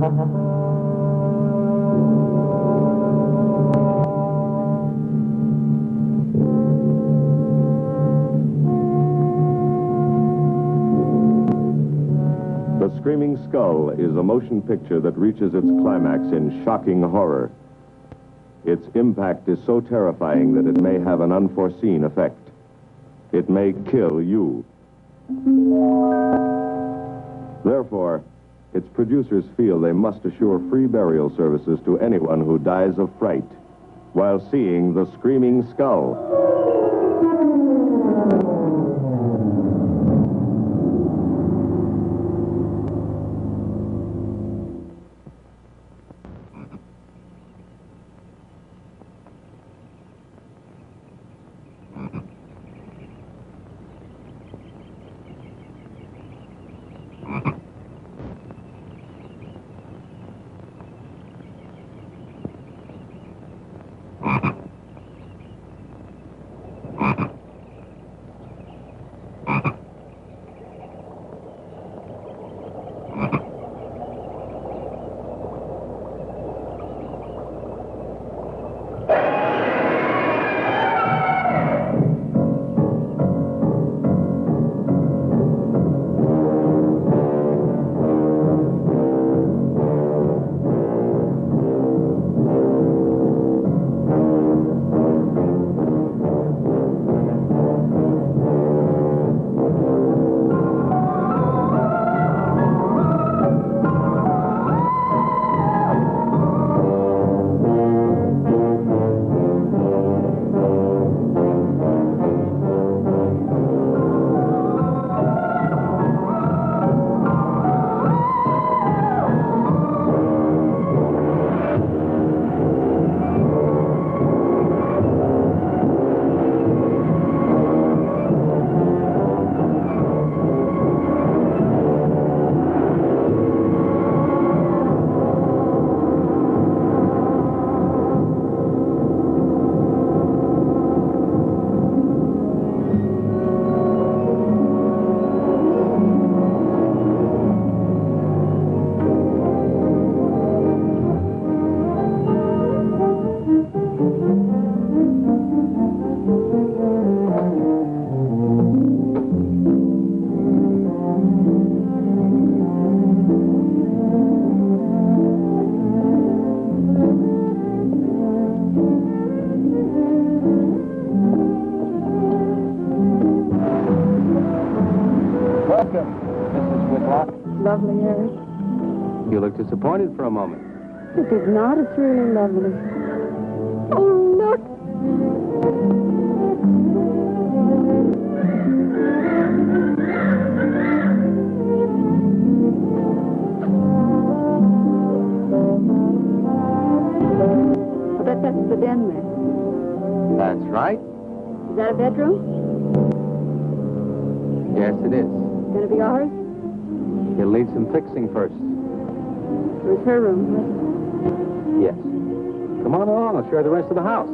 The Screaming Skull is a motion picture that reaches its climax in shocking horror. Its impact is so terrifying that it may have an unforeseen effect. It may kill you. Therefore, its producers feel they must assure free burial services to anyone who dies of fright while seeing The Screaming Skull. Lovely, Harry. You look disappointed for a moment. It is not. It's really lovely. Oh, look. I bet that's the den there. That's right. Is that a bedroom? Yes, it is. Gonna be ours? You'll need some fixing first. Where's her room? Yes. Come on along. I'll show you the rest of the house.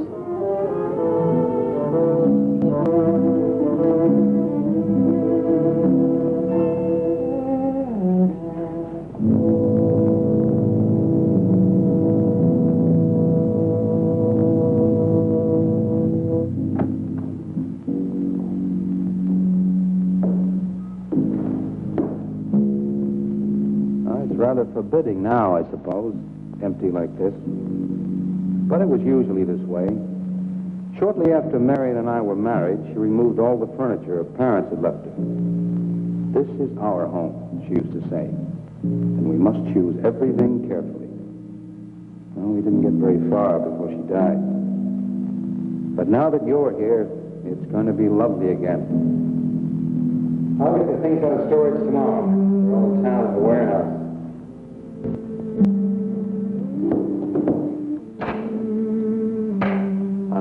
Rather forbidding now, I suppose, empty like this. But it was usually this way. Shortly after Marion and I were married, she removed all the furniture her parents had left her. This is our home, she used to say, and we must choose everything carefully. Well, we didn't get very far before she died. But now that you're here, it's going to be lovely again. I'll get the things out of storage tomorrow. They're all in town at the warehouse.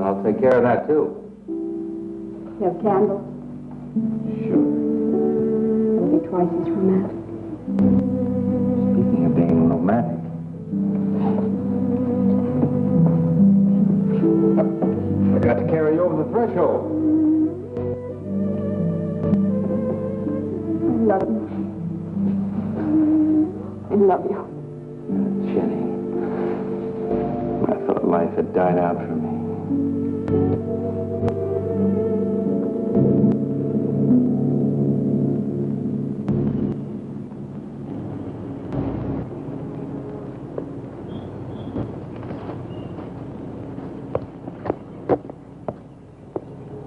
I'll take care of that, too. You have candles? Sure. It'll be twice as romantic. Speaking of being romantic. I got to carry you over the threshold. I love you. I love you. Jenny. I thought life had died out for me.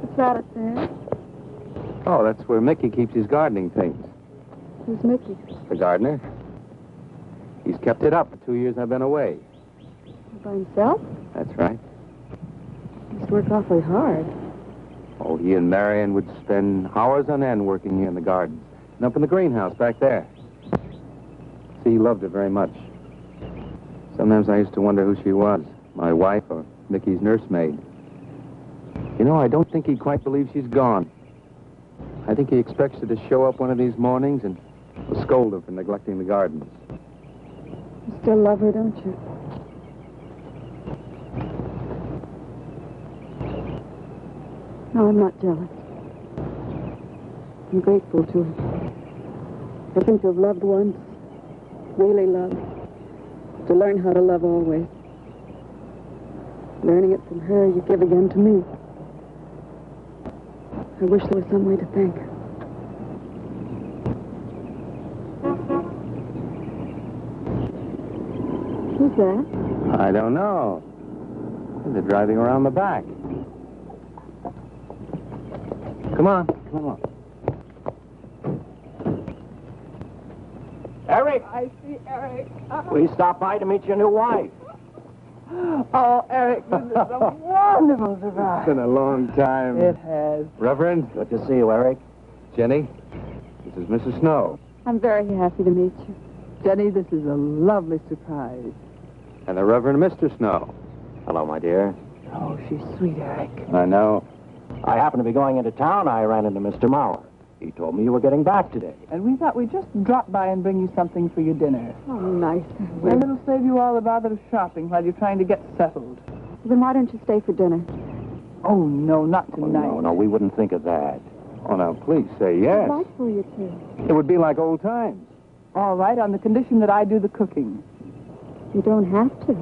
What's that up there? Oh, that's where Mickey keeps his gardening things. Who's Mickey? The gardener. He's kept it up the 2 years I've been away. By himself? That's right. He used to work awfully hard. Oh, he and Marion would spend hours on end working here in the gardens and up in the greenhouse back there. See, he loved her very much. Sometimes I used to wonder who she was, my wife or Mickey's nursemaid. You know, I don't think he quite believes she's gone. I think he expects her to show up one of these mornings and will scold her for neglecting the gardens. You still love her, don't you? No, I'm not jealous. I'm grateful to her. I think to have loved once, really loved, to learn how to love always. Learning it from her, you give again to me. I wish there was some way to thank her. Who's that? I don't know. They're driving around the back. Come on, come on. Eric, I see Eric. we stopped by to meet your new wife. Oh, Eric, this is a wonderful surprise. It's been a long time. It has. Reverend, Good to see you, Eric. Jenny, this is Mrs. Snow. I'm very happy to meet you. Jenny, this is a lovely surprise. And the Reverend Mr. Snow. Hello, my dear. Oh, she's sweet, Eric. I know. I happened to be going into town. I ran into Mr. Mauer. He told me you were getting back today. And we thought we'd just drop by and bring you something for your dinner. Oh, nice. And it'll save you all the bother of shopping while you're trying to get settled. Then why don't you stay for dinner? Oh, no, not Oh, tonight. no, we wouldn't think of that. Oh, now, please say yes. I'd like for you to. It would be like old times. All right, on the condition that I do the cooking. You don't have to.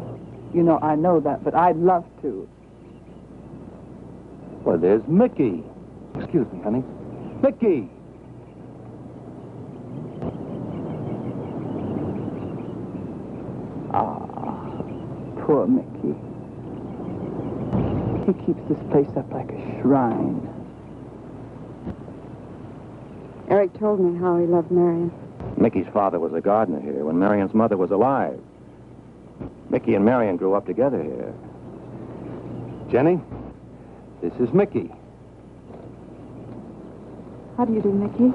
You know, I know that, but I'd love to. Well, there's Mickey. Excuse me, honey. Mickey! Poor Mickey. He keeps this place up like a shrine. Eric told me how he loved Marion. Mickey's father was a gardener here when Marion's mother was alive. Mickey and Marion grew up together here. Jenny, this is Mickey. How do you do, Mickey?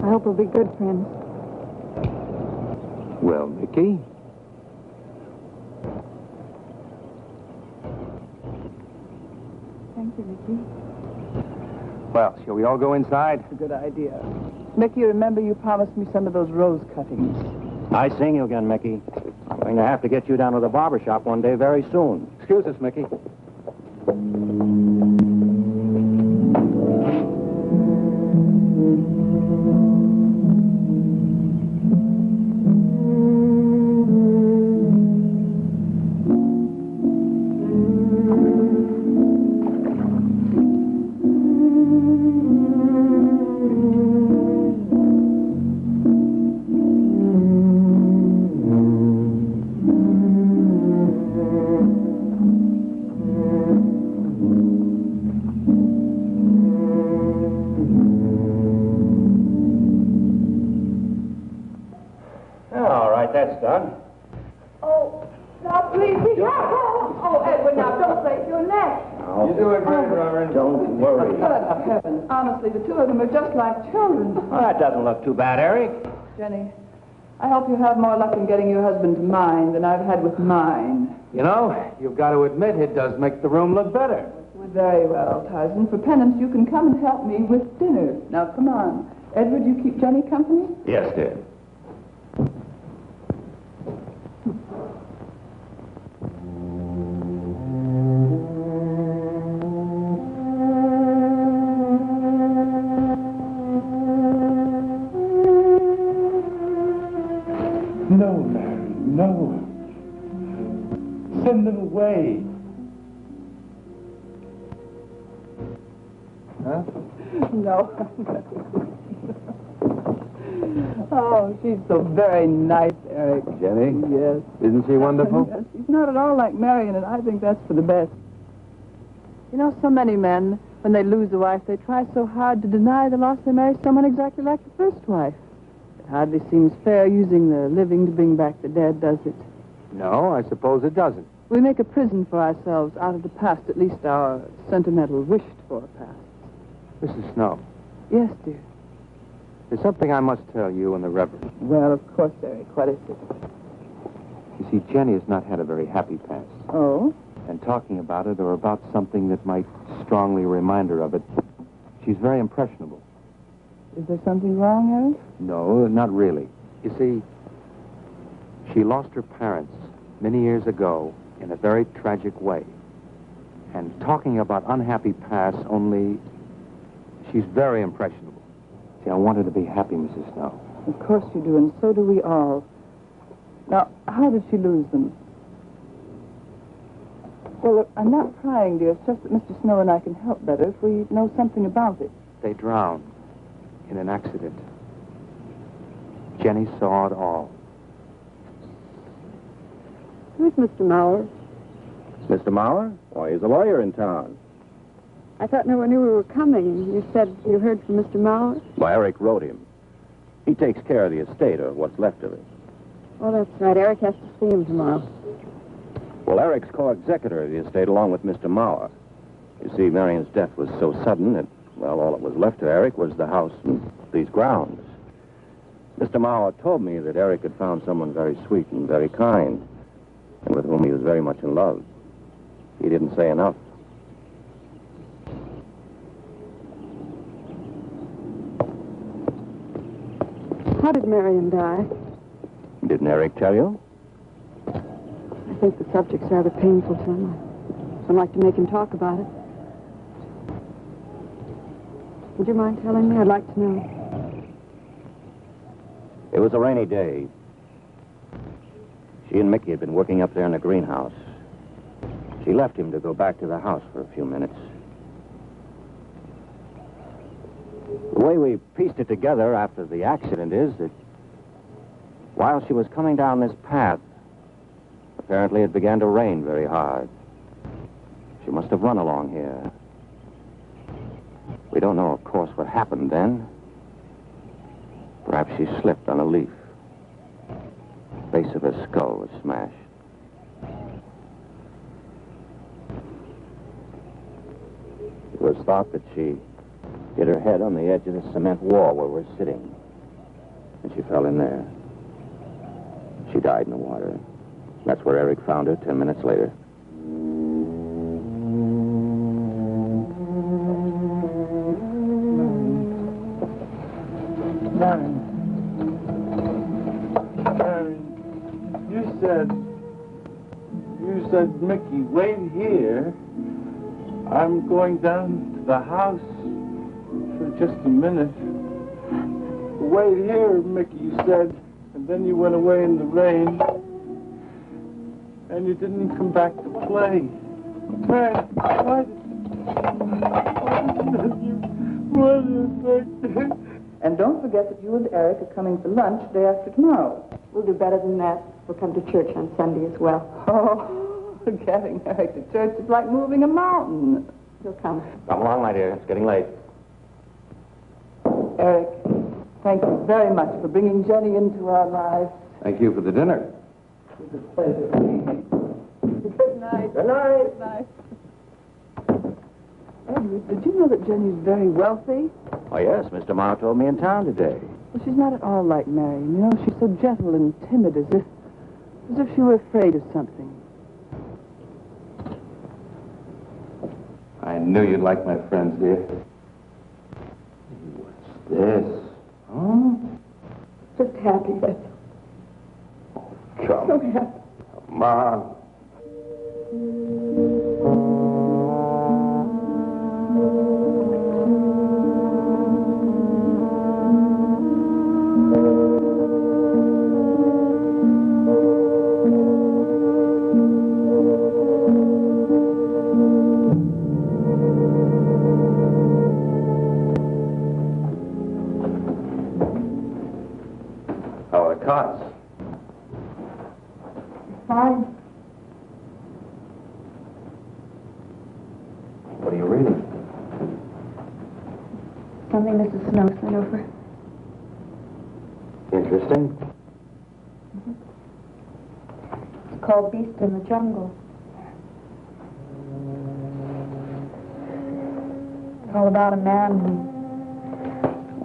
I hope we'll be good friends. Well, Mickey, Thank you, Mickey. well, shall we all go inside? It's a good idea. Mickey, remember you promised me some of those rose cuttings. I sing you again, Mickey. I'm going to have to get you down to the barber shop one day very soon. Excuse us, Mickey. All right, that's done. Oh, now please be careful. Oh, Edward, now don't break your neck. You're doing great, Reverend. Don't worry. Good heavens. Honestly, the two of them are just like children. Well, that doesn't look too bad, Eric. Jenny, I hope you have more luck in getting your husband to mine than I've had with mine. You know, you've got to admit it does make the room look better. Very well, Tarzan. For penance, you can come and help me with dinner. Now, come on. Edward, you keep Jenny company? Yes, dear. No, Mary, no. Send them away. Huh? No. Oh, she's so very nice, Eric. Jenny? Yes. Isn't she wonderful? Yes, she's not at all like Marion, and I think that's for the best. You know, so many men, when they lose a wife, they try so hard to deny the loss they marry someone exactly like the first wife. It hardly seems fair using the living to bring back the dead, does it? No, I suppose it doesn't. We make a prison for ourselves out of the past, at least our sentimental, wished-for past. Mrs. Snow, Yes, dear. there's something I must tell you and the Reverend. Well, of course, Eric. What is it? You see, Jenny has not had a very happy past. Oh? And talking about it or about something that might strongly remind her of it, she's very impressionable. Is there something wrong, Eric? No, not really. You see, she lost her parents many years ago in a very tragic way. And talking about unhappy past only, she's very impressionable. See, I want her to be happy, Mrs. Snow. Of course you do, and so do we all. Now, how did she lose them? Well, look, I'm not prying, dear. It's just that Mr. Snow and I can help better if we know something about it. They drowned in an accident. Jenny saw it all. Who's Mr. Mauer? Mr. Mauer? Why, he's a lawyer in town. I thought no one knew we were coming. You said you heard from Mr. Mauer? Well, Eric wrote him. He takes care of the estate, or what's left of it. Oh, that's right. Eric has to see him tomorrow. Well, Eric's co-executor of the estate along with Mr. Mauer. You see, Marion's death was so sudden that, well, all that was left to Eric was the house and these grounds. Mr. Mauer told me that Eric had found someone very sweet and very kind, and with whom he was very much in love. He didn't say enough. How did Marion die? Didn't Eric tell you? I think the subject's rather painful to him. I'd like to make him talk about it. Would you mind telling me? I'd like to know. It was a rainy day. She and Mickey had been working up there in the greenhouse. She left him to go back to the house for a few minutes. The way we pieced it together after the accident is that while she was coming down this path, apparently it began to rain very hard. She must have run along here. We don't know, of course, what happened then. Perhaps she slipped on a leaf. The base of her skull was smashed. It was thought that she hit her head on the edge of the cement wall where we're sitting. And she fell in there. She died in the water. That's where Eric found her 10 minutes later. Marion, you said, Mickey, wait here. I'm going down to the house for just a minute. Wait here, Mickey, you said. And then you went away in the rain. And you didn't come back to play. Man, what did you... And don't forget that you and Eric are coming for lunch day after tomorrow. We'll do better than that. We'll come to church on Sunday as well. Oh, getting Eric to church is like moving a mountain. He'll come. Come along, my dear. It's getting late. Eric, thank you very much for bringing Jenny into our lives. Thank you for the dinner. It was a pleasure. Good night. Good night. Good night. Edward, did you know that Jenny's very wealthy? Oh, yes. Mr. Mauer told me in town today. Well, she's not at all like Marion. You know, she's so gentle and timid, as if she were afraid of something. I knew you'd like my friends, dear. What's this? Huh? Just happy, that's Come. so happy. Come on. Fine. What are you reading? Something Mrs. Snow sent over. Interesting. It's called Beast in the Jungle. It's all about a man who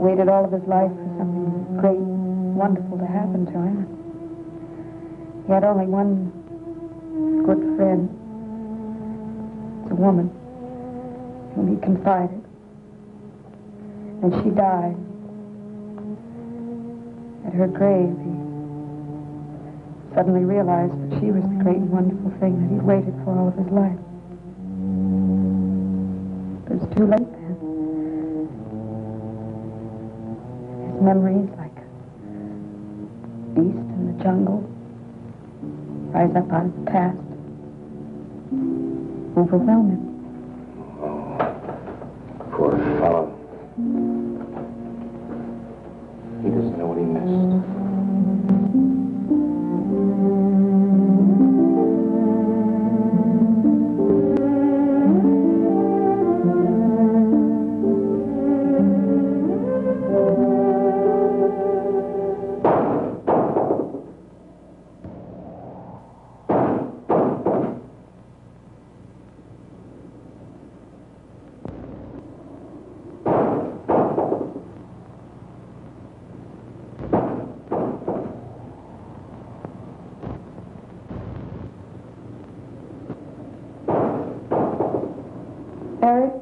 waited all of his life for something great, wonderful to happen to him. He had only one good friend. It's a woman whom he confided. And she died. At her grave, he suddenly realized that she was the great and wonderful thing that he'd waited for all of his life. But it was too late then. His memories, like a beast in the jungle, rise up out of the past, overwhelm him. Poor fellow. He doesn't know what he missed. Eric?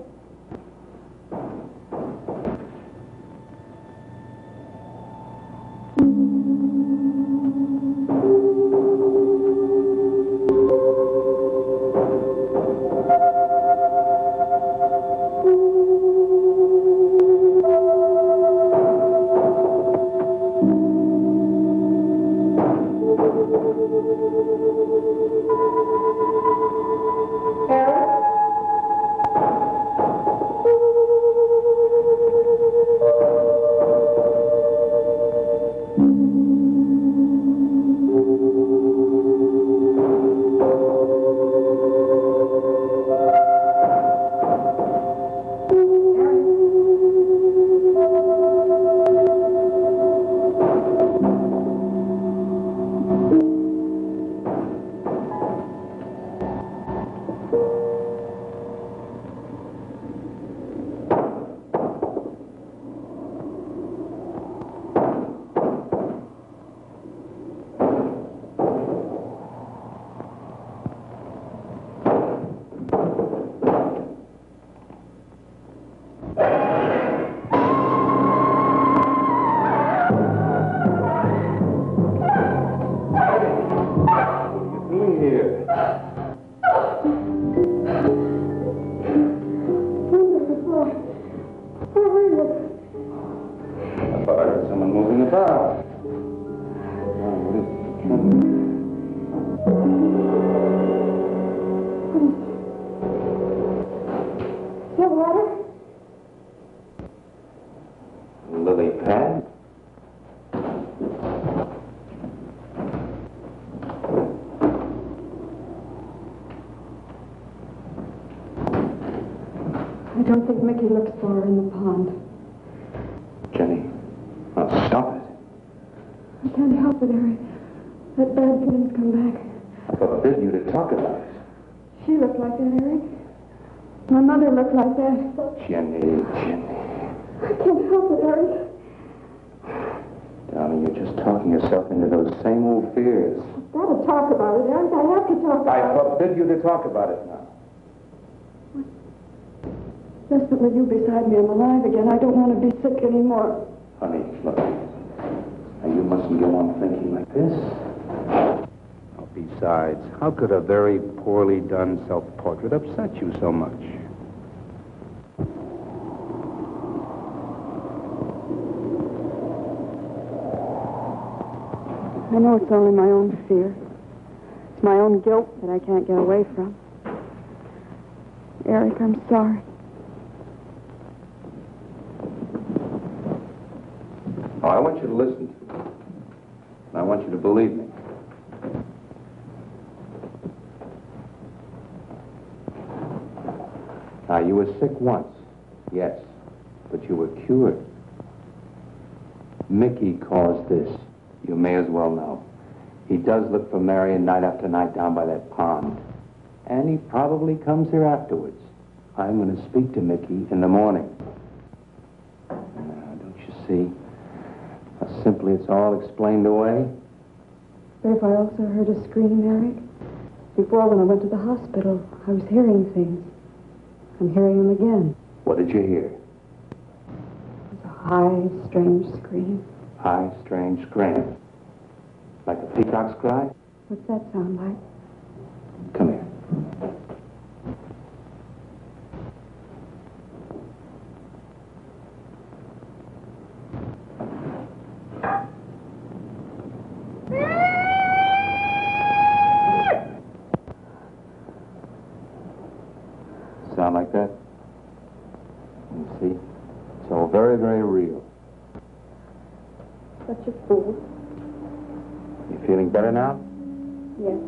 Lily pad? I don't think Mickey looks for her in the pond. Jenny, now stop it. I can't help it, Eric. That bad feeling's come back. I forbid you to talk about it. She looked like that, Eric. My mother looked like that. Jenny. I can't help it, Eric. Darling, you're just talking yourself into those same old fears. I've got to talk about it, Eric. I have to talk about I it. forbid you to talk about it now. Just that with you beside me, I'm alive again. I don't want to be sick anymore. Honey, look. Now, you mustn't go on thinking like this. Oh, besides, how could a very poorly done self-portrait upset you so much? I know it's only my own fear. It's my own guilt that I can't get away from. Eric, I'm sorry. Oh, I want you to listen to me. And I want you to believe me. Now, you were sick once, yes, but you were cured. Mickey caused this. You may as well know. He does look for Marion night after night down by that pond. And he probably comes here afterwards. I'm going to speak to Mickey in the morning. Now, don't you see how simply it's all explained away? But if I also heard a scream, Eric, before when I went to the hospital, I was hearing things. I'm hearing them again. What did you hear? It was a high, strange scream. High, strange scream. Like a peacock's cry? What's that sound like? Come here. Sound like that? You see? It's all very, very real. Such a fool. You feeling better now? Yes.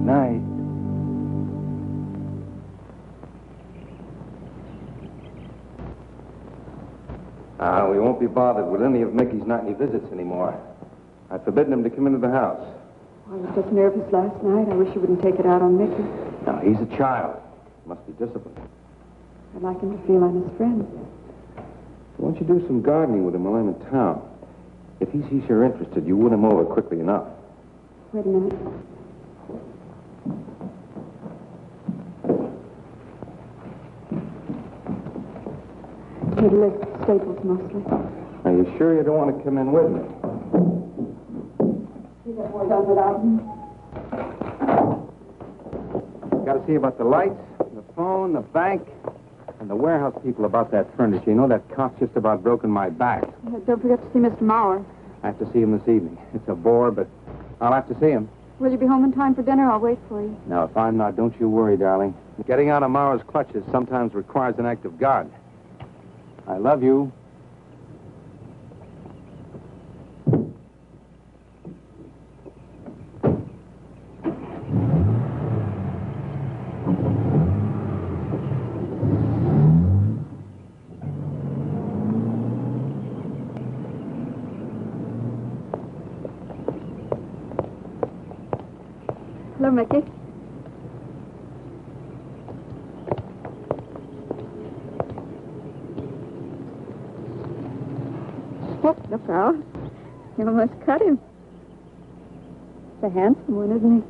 Night. We won't be bothered with any of Mickey's nightly visits anymore. I've forbidden him to come into the house. I was just nervous last night. I wish you wouldn't take it out on Mickey. No, he's a child. Must be disciplined. I'd like him to feel I'm his friend. Why don't you do some gardening with him while I'm in town? If he sees you're interested, you win him over quickly enough. Wait a minute. He lives at Staples mostly. Are you sure you don't want to come in with me? See that boy done without him? Got to see about the lights, the phone, the bank, and the warehouse people about that furniture. You know, that cop's just about broken my back. Don't forget to see Mr. Maurer. I have to see him this evening. It's a bore, but I'll have to see him. Will you be home in time for dinner? I'll wait for you. Now, if I'm not, don't you worry, darling. Getting out of Maurer's clutches sometimes requires an act of God. I love you. Hello, Mickey. Oh, look out. You almost cut him. He's a handsome one, isn't he?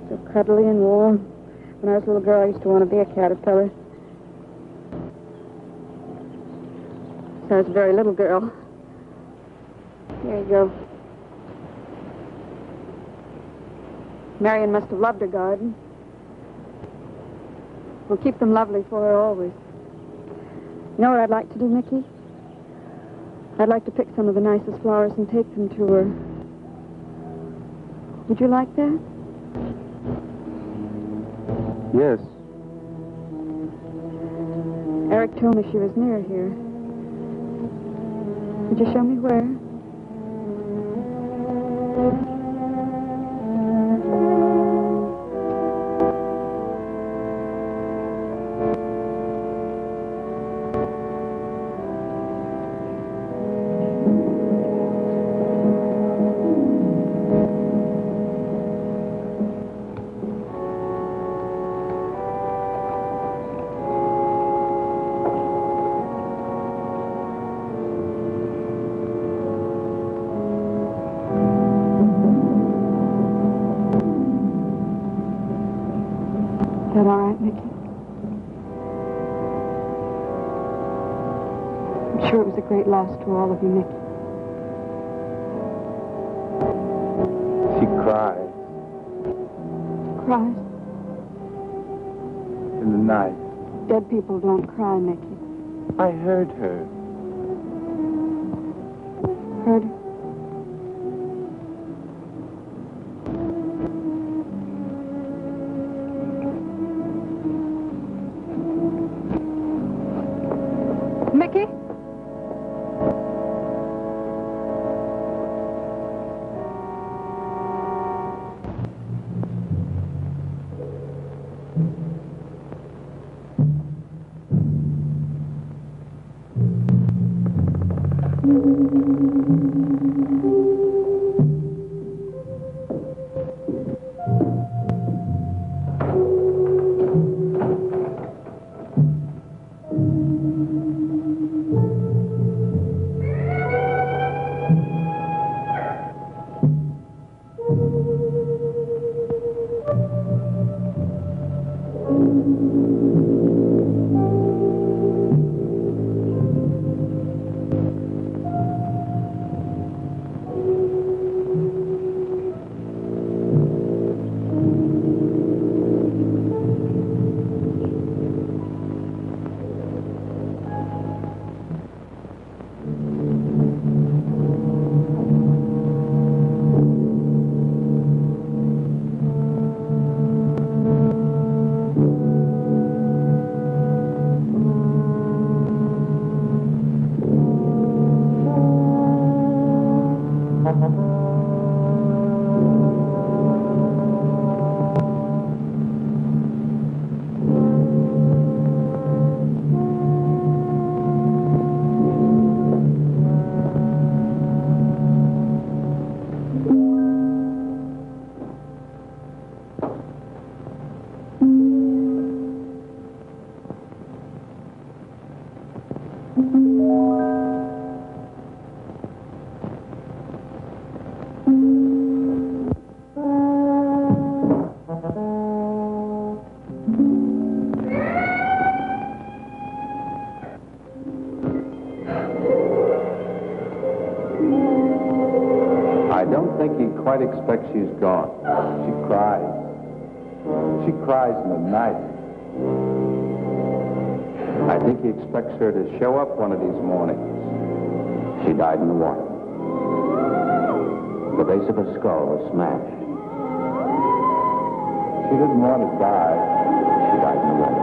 So cuddly and warm. When I was a little girl, I used to want to be a caterpillar. So I was a very little girl. Here you go. Marion must have loved her garden. We'll keep them lovely for her always. You know what I'd like to do, Mickey? I'd like to pick some of the nicest flowers and take them to her. Would you like that? Yes. Eric told me she was near here. Would you show me where? Is that all right, Mickey? I'm sure it was a great loss to all of you, Mickey. She cried Cries? in the night. Dead people don't cry, Mickey. I heard her. hurt her. Mickey? I don't think he quite expects she's gone. She cries. She cries in the night. I think he expects her to show up one of these mornings. She died in the water. The base of her skull was smashed. She didn't want to die. She died in the water.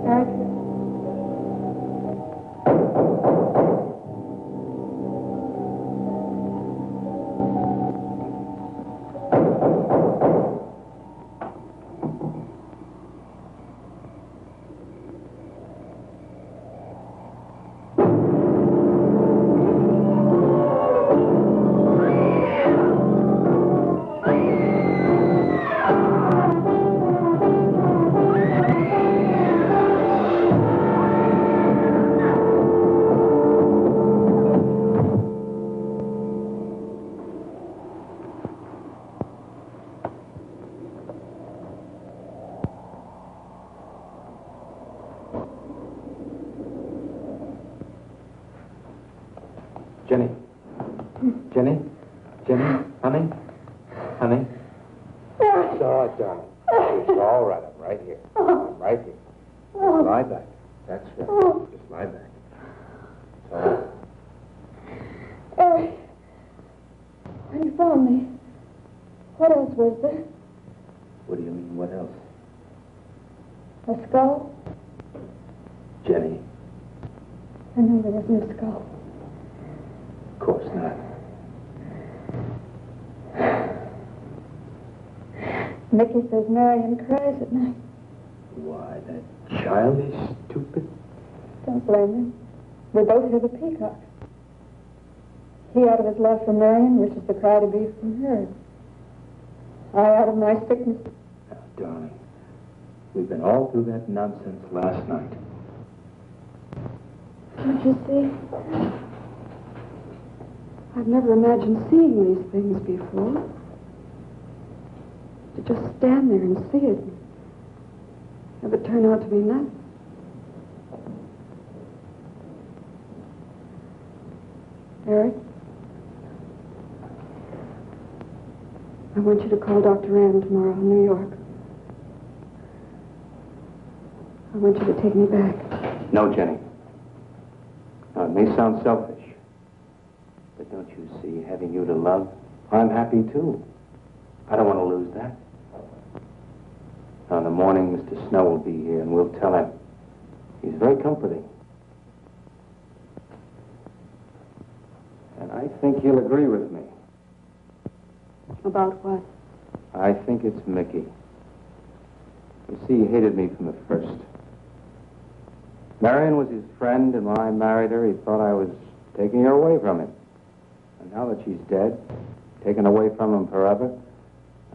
Eric? Jenny. Jenny? Jenny? Honey? Honey? It's all right, darling. It's all right. I'm right here. I'm right here. Just lie back. That's right. Just lie back. It's all right. Eric, when you found me, what else was there? What do you mean, what else? A skull? Jenny? I know there wasn't a skull. Of course not. Mickey says Marion cries at night. Why, that childish, stupid... Don't blame him. We both hear the peacock. He out of his love for Marion wishes the cry to be from her. I out of my sickness. Now, darling, we've been all through that nonsense last night. Don't you see? I've never imagined seeing these things before. To just stand there and see it. Have it turn out to be nothing. Eric? I want you to call Dr. Rand tomorrow in New York. I want you to take me back. No, Jenny. Now, it may sound selfish, but don't you see, having you to love, I'm happy too. I don't want to lose that. Now, in the morning, Mr. Snow will be here, and we'll tell him. He's very comforting. And I think he'll agree with me. About what? I think it's Mickey. You see, he hated me from the first. Marion was his friend, and when I married her, he thought I was taking her away from him. And now that she's dead, taken away from him forever,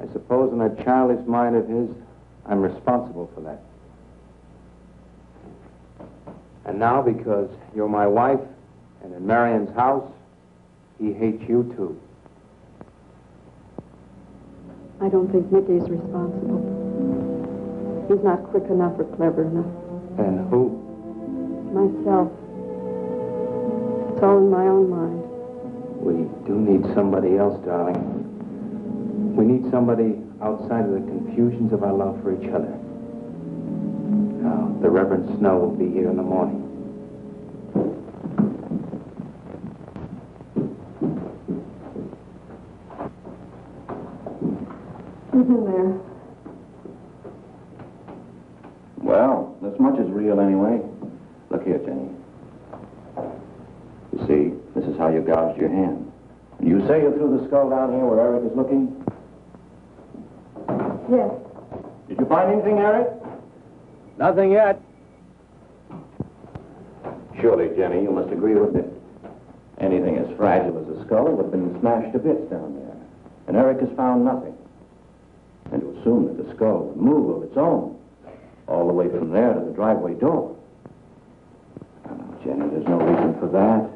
I suppose in that childish mind of his, I'm responsible for that. And now, because you're my wife, and in Marion's house, he hates you too. I don't think Mickey's responsible. He's not quick enough or clever enough. And who? Myself. It's all in my own mind. We do need somebody else, darling. We need somebody outside of the confusions of our love for each other. Now, the Reverend Snow will be here in the morning. Who's in there? Well, this much is real anyway. Look here, Jenny. You see, this is how you gouged your hand. You say you threw the skull down here where Eric is looking? Yes. Did you find anything, Eric? Nothing yet. Surely, Jenny, you must agree with me. Anything as fragile as a skull would have been smashed to bits down there. And Eric has found nothing. And to assume that the skull would move of its own, all the way from there to the driveway door. Now, Jenny, there's no reason for that.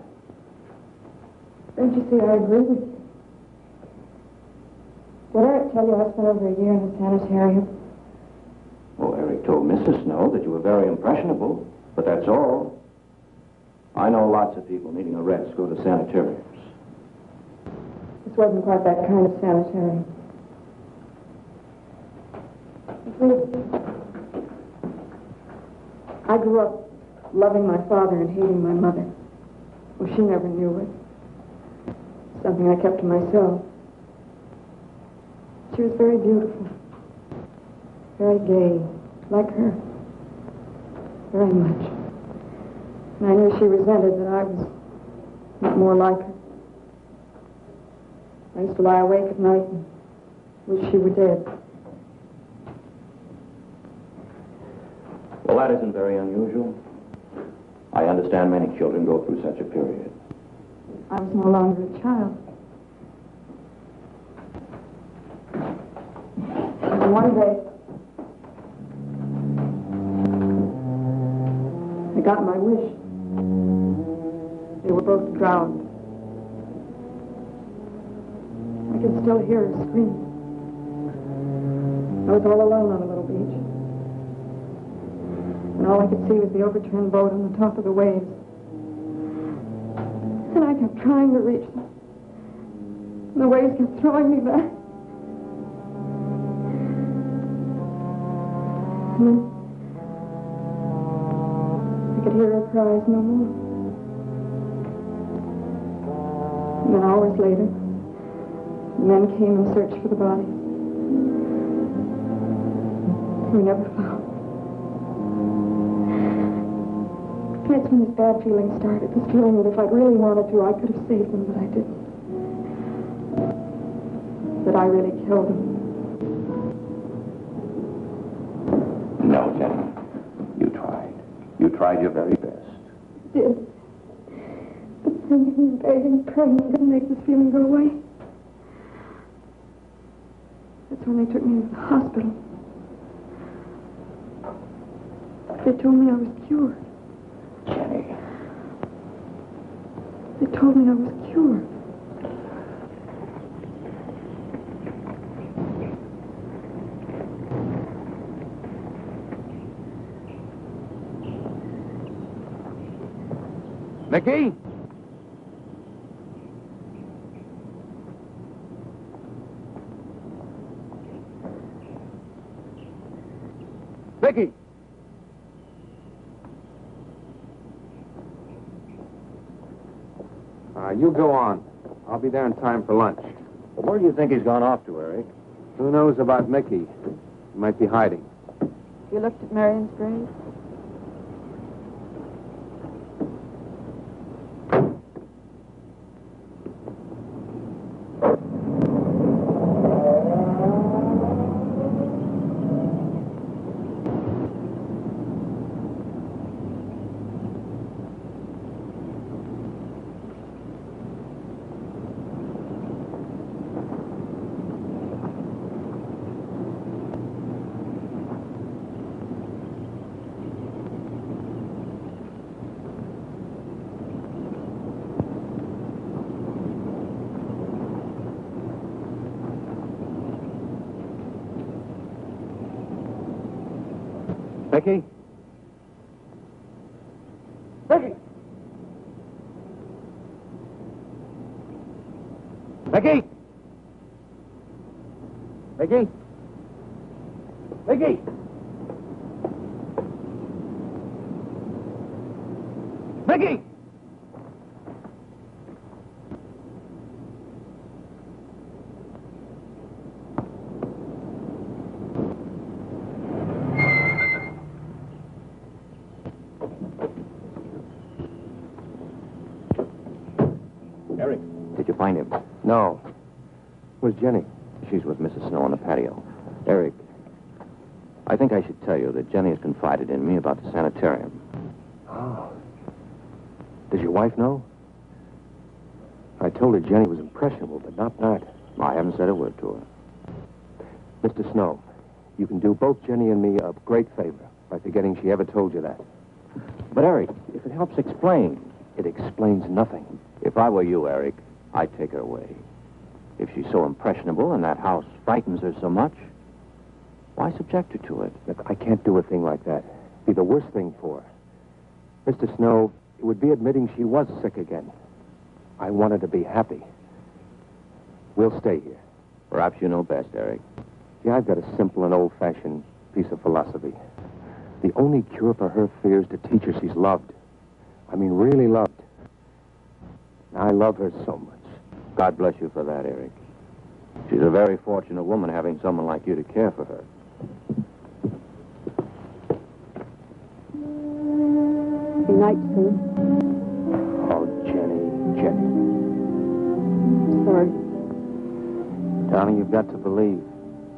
Don't you see, I agree with you. Did Eric tell you I spent over a year in the sanitarium? Oh, Eric told Mrs. Snow that you were very impressionable, but that's all. I know lots of people needing a rest go to sanitariums. This wasn't quite that kind of sanitarium. I grew up loving my father and hating my mother. Well, she never knew it. Something I kept to myself. She was very beautiful. Very gay, like her. very much. And I knew she resented that I was not more like her. I used to lie awake at night and wish she were dead. Well, that isn't very unusual. I understand many children go through such a period. I was no longer a child. And one day, I got my wish. They were both drowned. I can still hear her scream. I was all alone on a little beach. And all I could see was the overturned boat on the top of the waves. And I kept trying to reach them. And the waves kept throwing me back. And then I could hear her cries no more. And then hours later, men came and searched for the body. We never found. That's when this bad feeling started. This feeling that if I'd really wanted to, I could have saved them, but I didn't. That I really killed them. No, Jenny. You tried. You tried your very best. I did. But singing and begging and praying couldn't make this feeling go away. That's when they took me to the hospital. They told me I was cured. Jenny. They told me I was cured. Mickey? Mickey! You go on. I'll be there in time for lunch. Well, where do you think he's gone off to, Eric? Who knows about Mickey? He might be hiding. You looked at Marion's grave? Mickey? Mickey! Mickey! Mickey? Mickey! Mickey! Eric, did you find him? No. Where's Jenny? She's with Mrs. Snow on the patio. Eric, I think I should tell you that Jenny has confided in me about the sanitarium. Oh. Does your wife know? I told her Jenny was impressionable, but not that. I haven't said a word to her. Mr. Snow, you can do both Jenny and me a great favor by forgetting she ever told you that. But, Eric, if it helps explain... It explains nothing. If I were you, Eric, I'd take her away. If she's so impressionable and that house frightens her so much, why subject her to it? Look, I can't do a thing like that. It'd be the worst thing for her. Mr. Snow, it would be admitting she was sick again. I want her to be happy. We'll stay here. Perhaps you know best, Eric. See, I've got a simple and old-fashioned piece of philosophy. The only cure for her fear is to teach her she's loved. I mean, really loved. I love her so much. God bless you for that, Eric. She's a very fortunate woman having someone like you to care for her. night soon. Oh, Jenny. Sorry. Darling, you've got to believe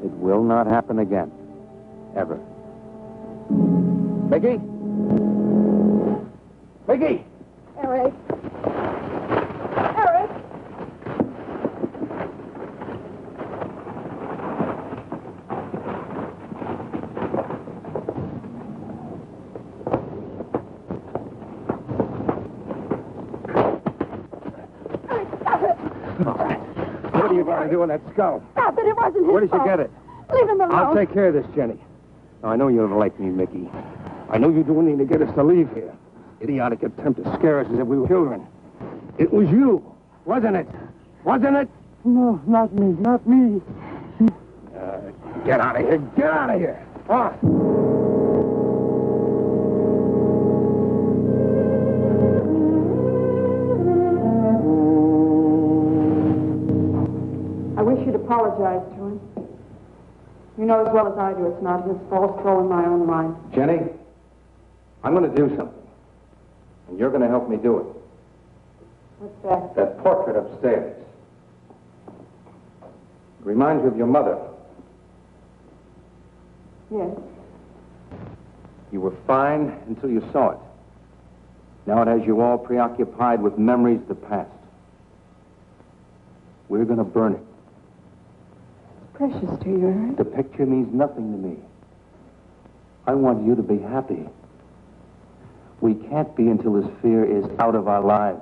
it will not happen again. Ever. Mickey? Mickey! Eric. Eric! Stop it! All right. What are you going to do with that skull? Stop it! It wasn't his Where did you fault. get it? Leave him alone. I'll take care of this, Jenny. Now, I know you don't like me, Mickey. I know you do anything to get us to leave here. Idiotic attempt to scare us as if we were children. It was you, wasn't it? Wasn't it? No, not me, not me. Get out of here. Get out of here. On. I wish you'd apologize to him. You know as well as I do it's not his fault. It's all in my own mind. Jenny, I'm going to do something. And you're going to help me do it. What's that? That portrait upstairs. It reminds you of your mother. Yes. You were fine until you saw it. Now it has you all preoccupied with memories of the past. We're going to burn it. Precious to you, Eric. The picture means nothing to me. I want you to be happy. We can't be until this fear is out of our lives.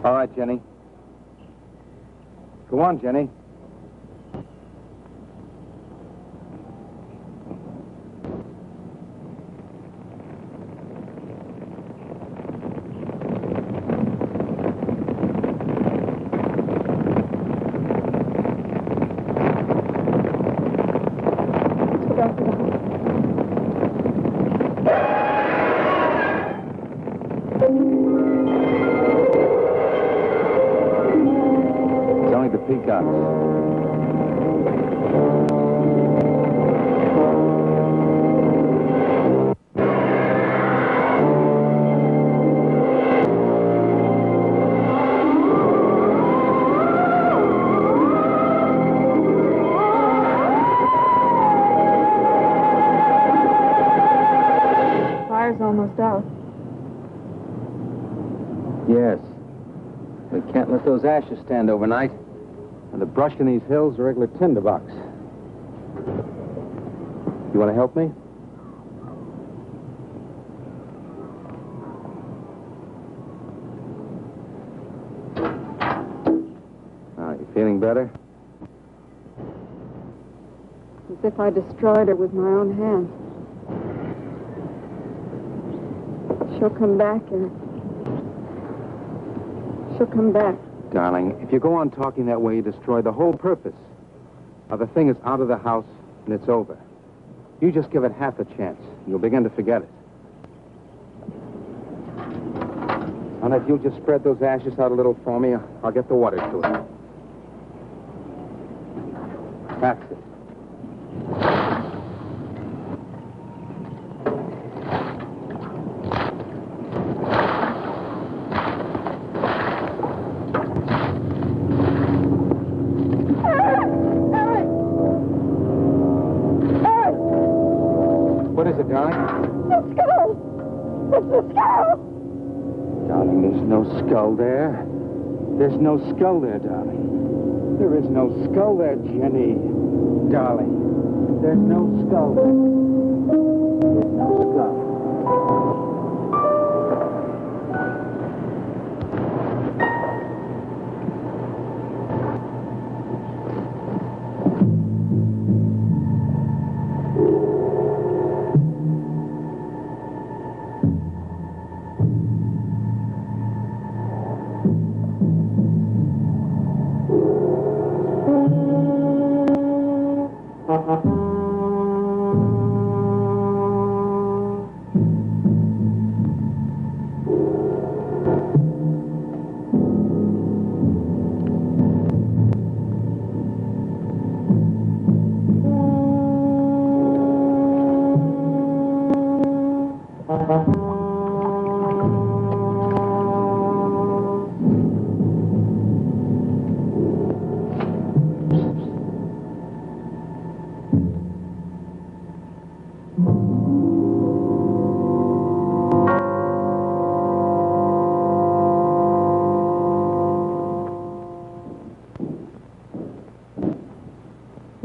All right, Jenny. Go on, Jenny. Let's go back to the house. It's only the peacocks. Fire's almost out. Yes. We can't let those ashes stand overnight. And the brush in these hills are regular tinderbox. You want to help me? You feeling better? As if I destroyed her with my own hands. She'll come back, Eric. She'll come back. Darling, if you go on talking that way, you destroy the whole purpose. Now, the thing is out of the house, and it's over. You just give it half a chance, and you'll begin to forget it. And if you'll just spread those ashes out a little for me, I'll get the water to it. That's it. What is it, darling? The skull! It's the skull! Darling, there's no skull there. There's no skull there, darling. There is no skull there, Jenny. Darling, there's no skull there. There's no skull.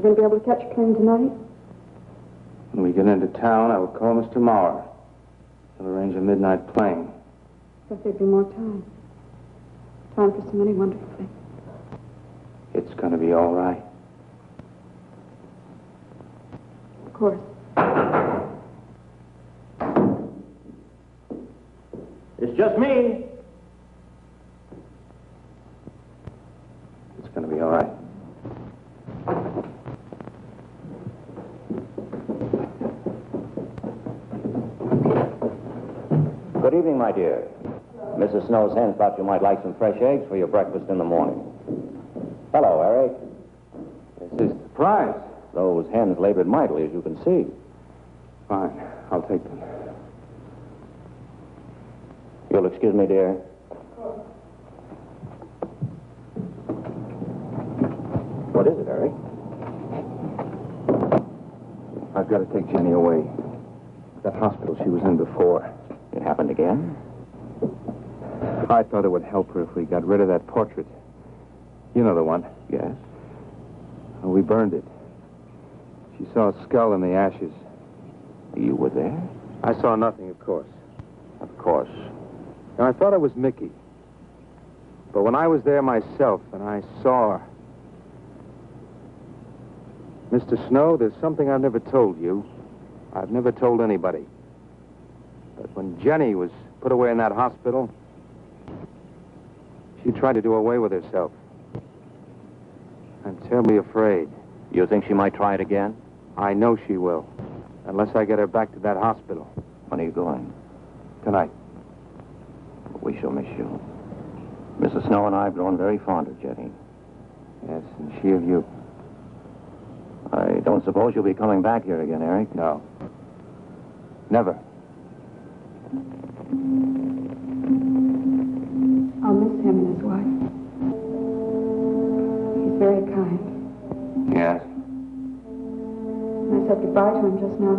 You going to be able to catch a train tonight? When we get into town, I will call Mr. Maurer. He'll arrange a midnight plane. Thought there'd be more time. Time for so many wonderful things. It's going to be all right. Of course. It's just me. It's going to be all right. Good evening, my dear. Mrs. Snow's hen thought you might like some fresh eggs for your breakfast in the morning. Hello, Eric. This is a surprise. Those hens labored mightily, as you can see. Fine. I'll take them. You'll excuse me, dear. What is it, Eric? I've got to take Jenny away. That hospital she was in before. It happened again? I thought it would help her if we got rid of that portrait. You know the one. Yes. Well, we burned it. She saw a skull in the ashes. You were there? I saw nothing, of course. Of course. And I thought it was Mickey. But when I was there myself and I saw her... Mr. Snow, there's something I've never told you. I've never told anybody. But when Jenny was put away in that hospital, she tried to do away with herself. I'm terribly afraid. You think she might try it again? I know she will. Unless I get her back to that hospital. When are you going? Tonight. We shall miss you. Mrs. Snow and I have grown very fond of Jenny. Yes, and she of you. I don't suppose you'll be coming back here again, Eric? No. Never. I'll miss him and his wife. He's very kind. Yes. When I said goodbye to him just now,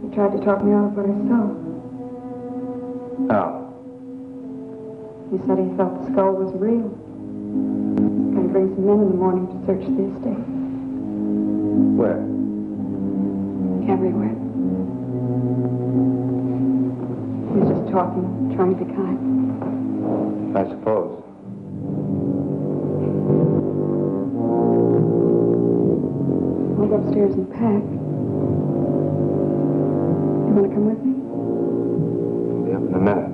he tried to talk me out of what I saw. Oh. He said he thought the skull was real. He's going to bring some men in the morning to search the estate. Where? Everywhere. He was just talking, trying to be kind. I suppose. I'll go upstairs and pack. You want to come with me? I'll be up in a minute.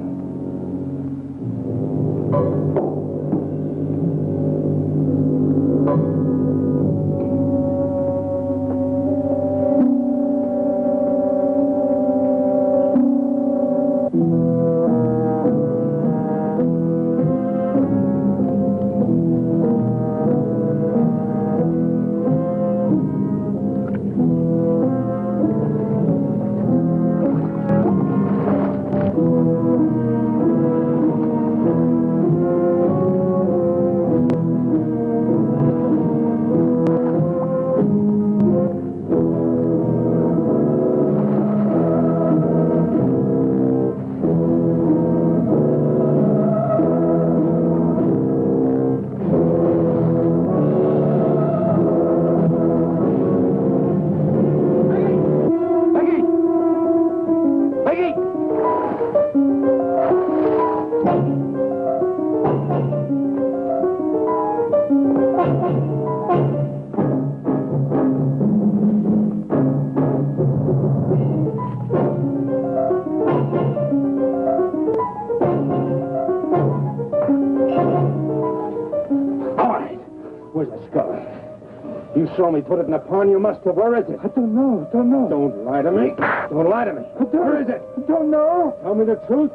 You saw me put it in the pond. You must have. Where is it? I don't know. Don't lie to me. Don't lie to me. Where is it? I don't know. Tell me the truth.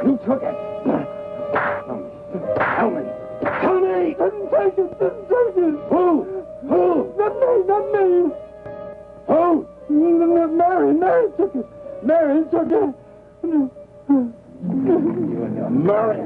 You took it. Tell me. Tell me. Didn't take it. Who? Not me. Who? Mary took it. Mary took it. You and your Mary.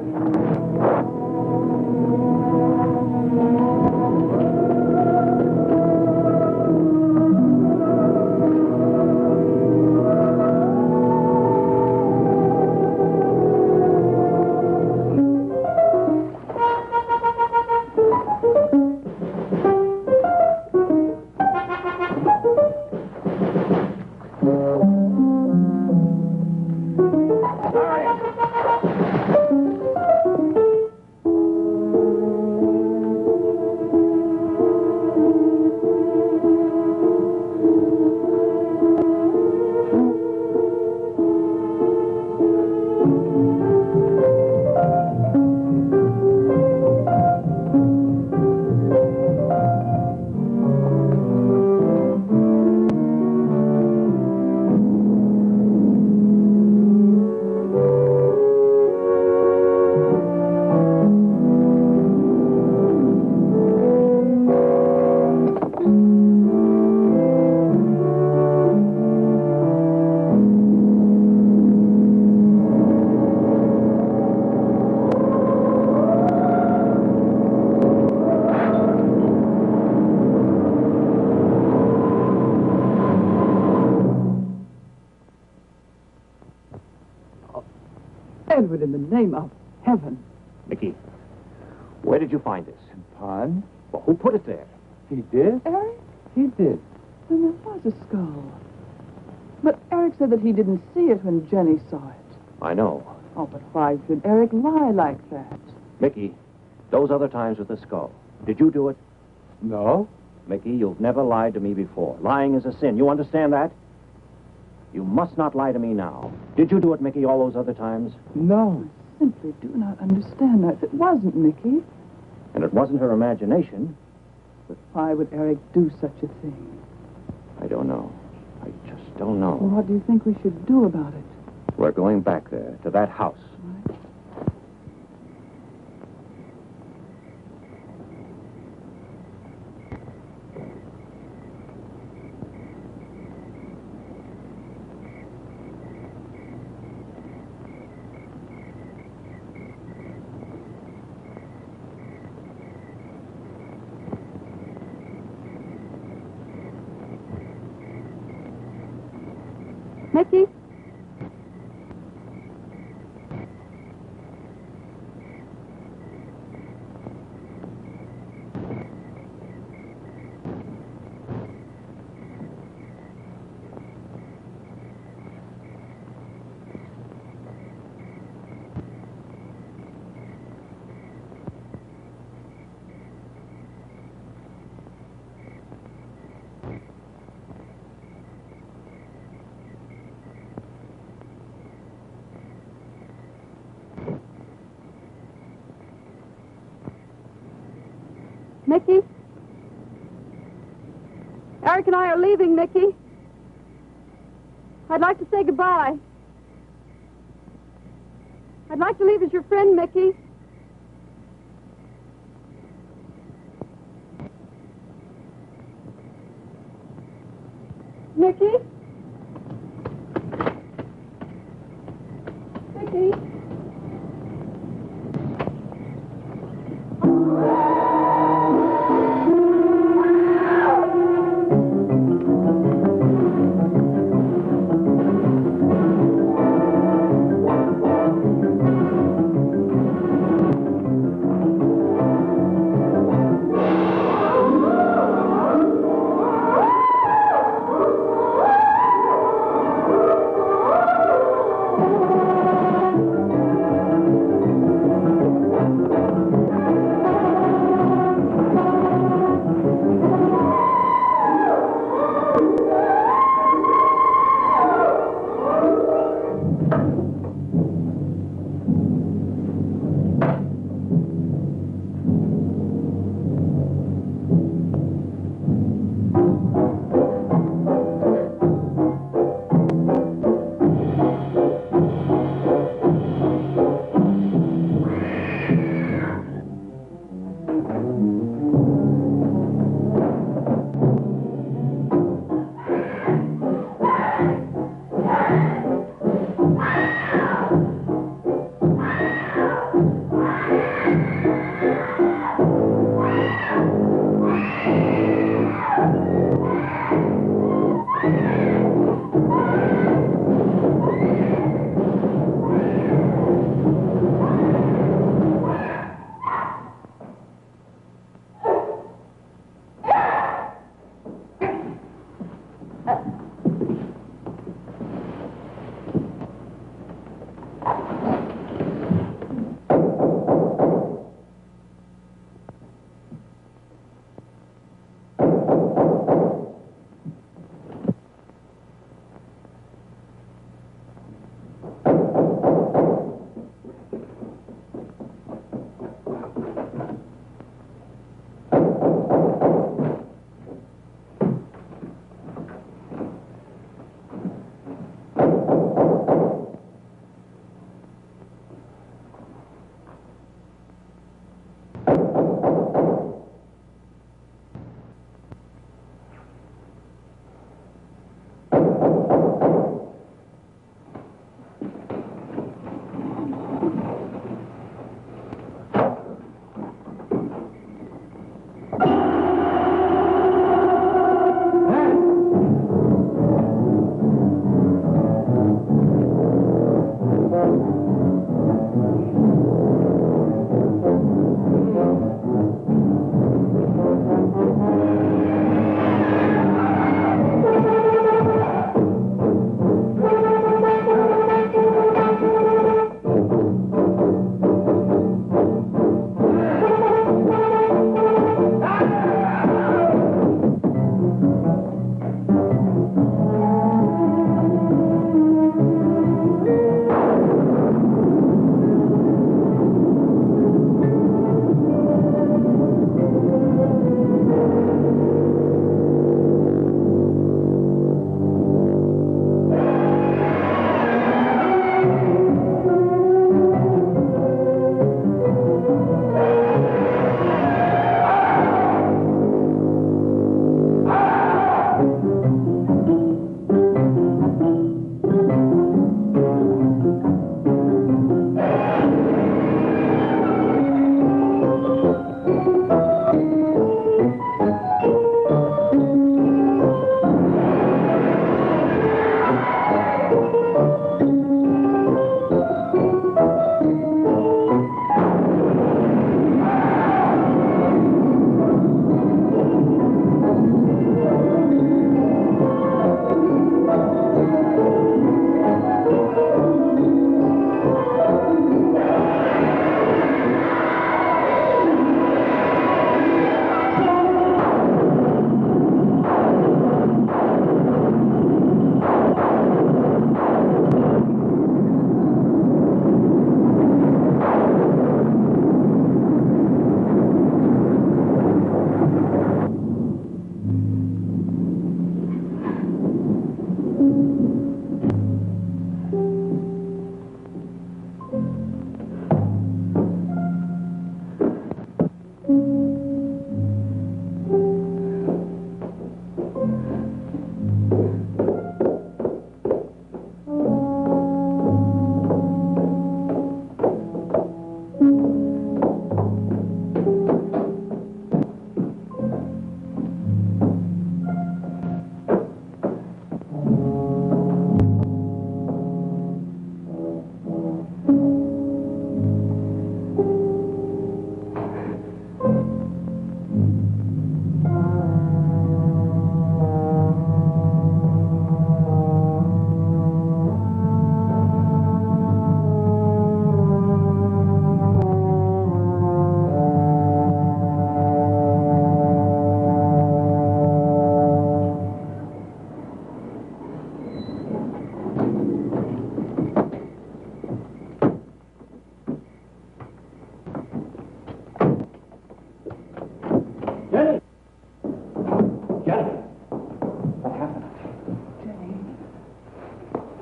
Edward, in the name of heaven. Mickey, where did you find this? Pond? Well, who put it there? He did? Eric? He did. Then there was a skull. But Eric said that he didn't see it when Jenny saw it. I know. Oh, but why should Eric lie like that? Mickey, those other times with the skull. Did you do it? No. Mickey, you've never lied to me before. Lying is a sin. You understand that? You must not lie to me now. Did you do it, Mickey, all those other times? No. I simply do not understand that. If it wasn't Mickey, And it wasn't her imagination. but why would Eric do such a thing? I don't know. I just don't know. Well, what do you think we should do about it? We're going back there, to that house. Right? Mickey? Mickey? Eric and I are leaving, Mickey. I'd like to say goodbye. I'd like to leave as your friend, Mickey. Mickey? Mickey?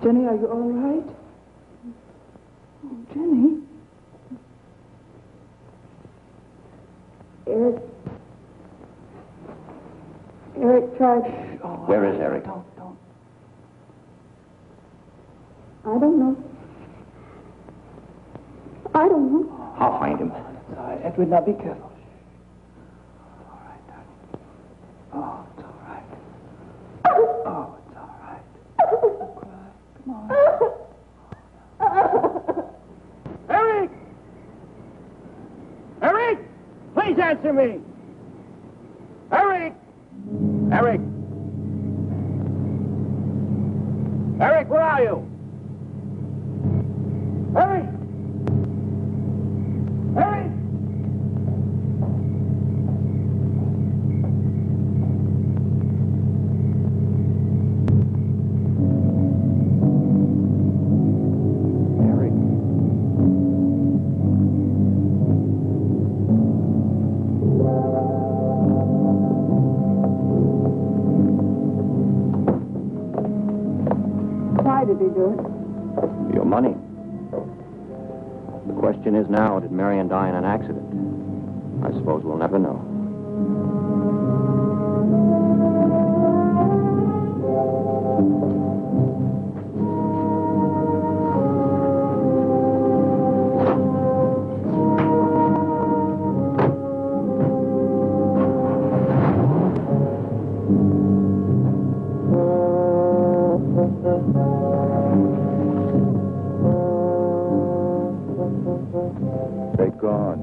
Jenny, are you all right? Oh, Jenny. Eric tried. Where is Eric? Don't. I don't know. I don't know. I'll find him. It's all right, Edward. Now be careful. All right, darling. Oh, it's all right. Oh, it's all right. Don't cry. Come on. Eric! Eric! Please answer me! Eric! Eric! Eric, where are you? Eric! Eric! Why did he do it? Your money. The question is now, did Marion die in an accident? I suppose we'll never know. They're gone.